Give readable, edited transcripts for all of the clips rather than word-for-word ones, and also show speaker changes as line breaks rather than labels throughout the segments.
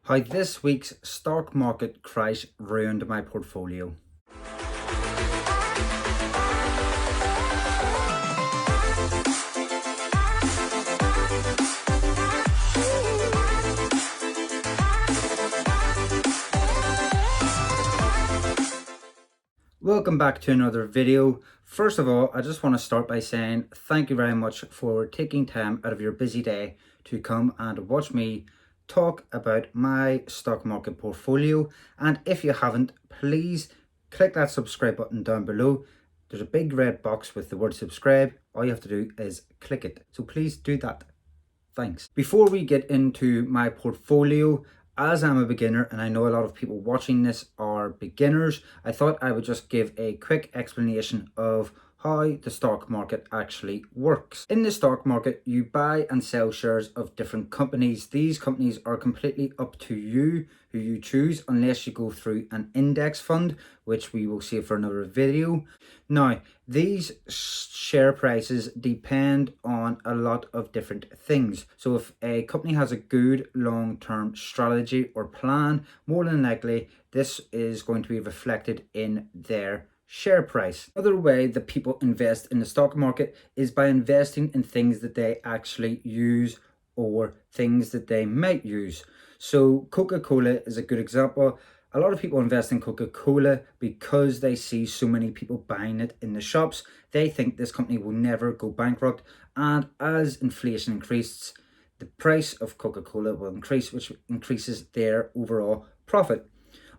how this week's stock market crash ruined my portfolio. Welcome back to another video. First of all, I just want to start by saying thank you very much for taking time out of your busy day to come and watch me talk about my stock market portfolio. And if you haven't, please click that subscribe button down below. There's a big red box with the word subscribe. All you have to do is click it. So please do that. Thanks. Before we get into my portfolio, as I'm a beginner and I know a lot of people watching this are beginners, I thought I would just give a quick explanation of how the stock market actually works. In the stock market, you buy and sell shares of different companies. These companies are completely up to you who you choose, unless you go through an index fund, which we will see for another video. Now, these share prices depend on a lot of different things. So if a company has a good long-term strategy or plan, more than likely this is going to be reflected in their share price. Another way that people invest in the stock market is by investing in things that they actually use or things that they might use. So Coca-Cola is a good example. A lot of people invest in Coca-Cola because they see so many people buying it in the shops. They think this company will never go bankrupt, and as inflation increases, the price of Coca-Cola will increase, which increases their overall profit.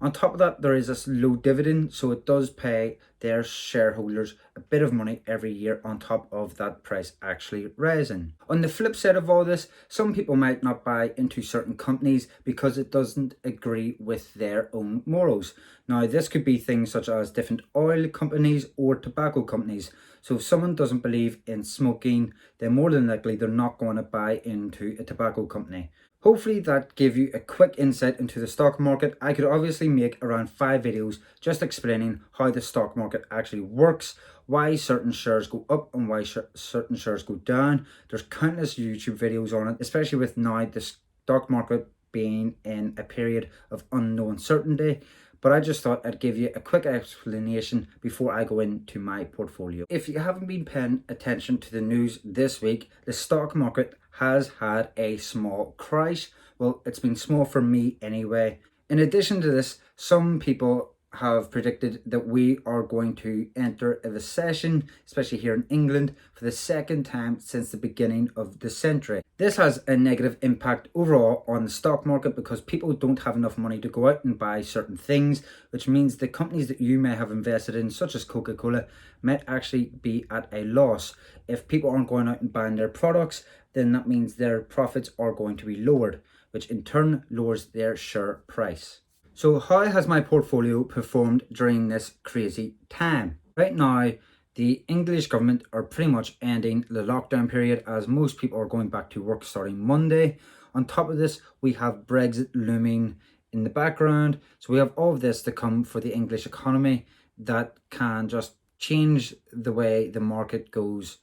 On top of that, there is this low dividend, so it does pay their shareholders a bit of money every year on top of that price actually rising. On the flip side of all this, some people might not buy into certain companies because it doesn't agree with their own morals. Now, this could be things such as different oil companies or tobacco companies. So if someone doesn't believe in smoking, then more than likely they're not going to buy into a tobacco company. Hopefully that gave you a quick insight into the stock market. I could obviously make around 5 videos just explaining how the stock market actually works, why certain shares go up and why certain shares go down. There's countless YouTube videos on it, especially with now the stock market being in a period of unknown certainty. But I just thought I'd give you a quick explanation before I go into my portfolio. If you haven't been paying attention to the news this week, the stock market has had a small crash. Well, it's been small for me anyway. In addition to this, some people have predicted that we are going to enter a recession, especially here in England, for the second time since the beginning of the century. This has a negative impact overall on the stock market because people don't have enough money to go out and buy certain things, which means the companies that you may have invested in, such as Coca-Cola, might actually be at a loss. If people aren't going out and buying their products, then that means their profits are going to be lowered, which in turn lowers their share price. So how has my portfolio performed during this crazy time? Right now, the English government are pretty much ending the lockdown period as most people are going back to work starting Monday. On top of this, we have Brexit looming in the background. So we have all of this to come for the English economy that can just change the way the market goes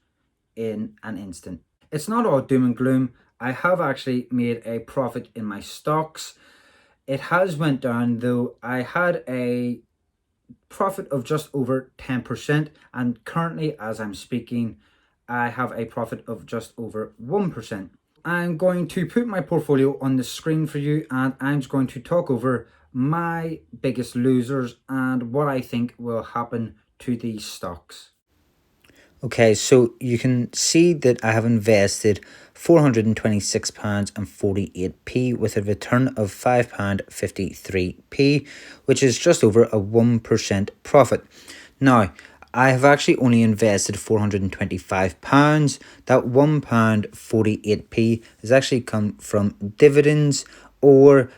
in an instant. It's not all doom and gloom. I have actually made a profit in my stocks. It has went down though. I had a profit of just over 10%, and currently as I'm speaking, I have a profit of just over 1%. I'm going to put my portfolio on the screen for you, and I'm just going to talk over my biggest losers and what I think will happen to these stocks. Okay, so you can see that I have invested £426.48 with a return of £5.53p, which is just over a 1% profit. Now, I have actually only invested £425. That £1.48p has actually come from dividends or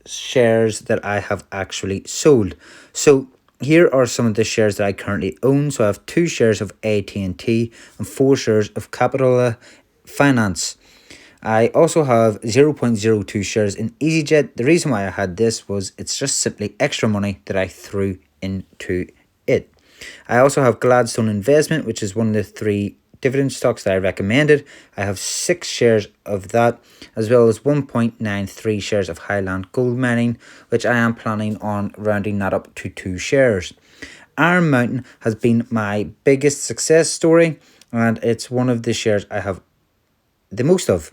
shares that I have actually sold. So here are some of the shares that I currently own. So I have 2 shares of AT&T and 4 shares of Capital Finance. I also have 0.02 shares in EasyJet. The reason why I had this was it's just simply extra money that I threw into it. I also have Gladstone Investment, which is one of the 3 dividend stocks that I recommended. I have 6 shares of that, as well as 1.93 shares of Highland Gold Mining, which I am planning on rounding that up to 2 shares. Iron Mountain has been my biggest success story, and it's one of the shares I have the most of.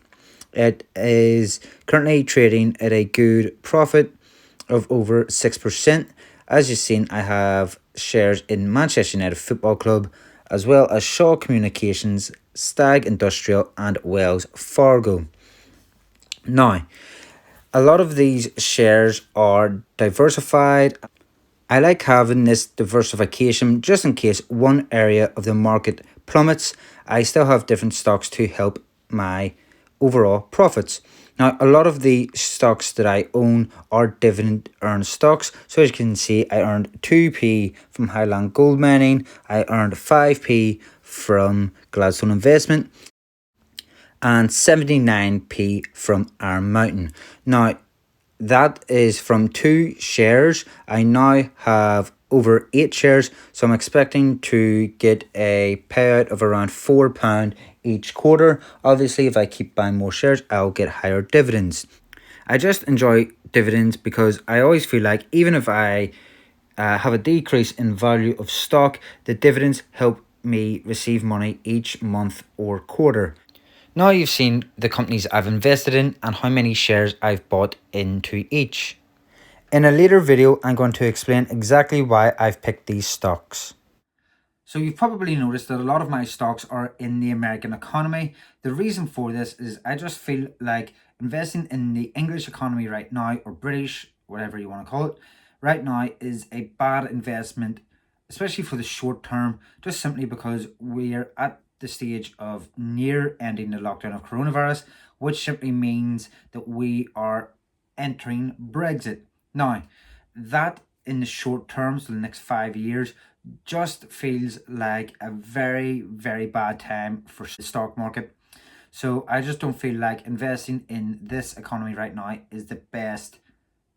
It is currently trading at a good profit of over 6%. As you've seen, I have shares in Manchester United Football Club, as well as Shaw Communications, Stag Industrial and Wells Fargo. Now, a lot of these shares are diversified. I like having this diversification just in case one area of the market plummets. I still have different stocks to help my overall profits. Now, a lot of the stocks that I own are dividend earned stocks. So as you can see, I earned 2p from Highland Gold Mining. I earned 5p from Gladstone Investment and 79p from Iron Mountain. Now, that is from 2 shares. I now have over 8 shares, so I'm expecting to get a payout of around £4 each quarter. Obviously, if I keep buying more shares, I'll get higher dividends. I just enjoy dividends because I always feel like even if I have a decrease in value of stock, the dividends help me receive money each month or quarter. Now you've seen the companies I've invested in and how many shares I've bought into each. In a later video, I'm going to explain exactly why I've picked these stocks. So you've probably noticed that a lot of my stocks are in the American economy. The reason for this is I just feel like investing in the English economy right now, or British, whatever you want to call it, right now is a bad investment, especially for the short term, just simply because we're at the stage of near ending the lockdown of coronavirus, which simply means that we are entering Brexit. Now, that in the short term, so the next 5 years, just feels like a very, very bad time for the stock market. So I just don't feel like investing in this economy right now is the best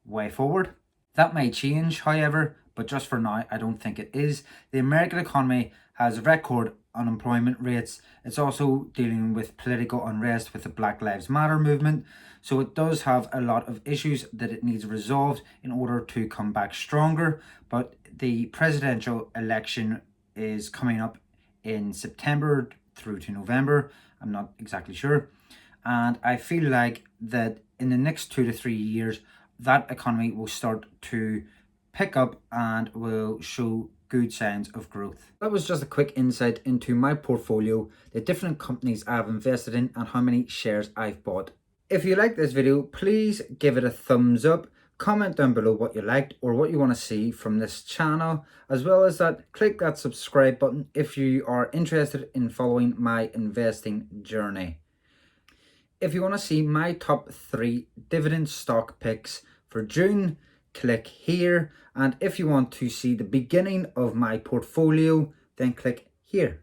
way forward. That may change, however, but just for now, I don't think it is. The American economy has record unemployment rates. It's also dealing with political unrest with the Black Lives Matter movement. So it does have a lot of issues that it needs resolved in order to come back stronger. But the presidential election is coming up in September through to November. I'm not exactly sure. And I feel like that in the next 2 to 3 years, that economy will start to pick up and will show good signs of growth. That was just a quick insight into my portfolio, the different companies I've invested in and how many shares I've bought. If you like this video, please give it a thumbs up, comment down below what you liked or what you want to see from this channel, as well as that click that subscribe button if you are interested in following my investing journey. If you want to see my top 3 dividend stock picks for June, click here. And if you want to see the beginning of my portfolio, then click here.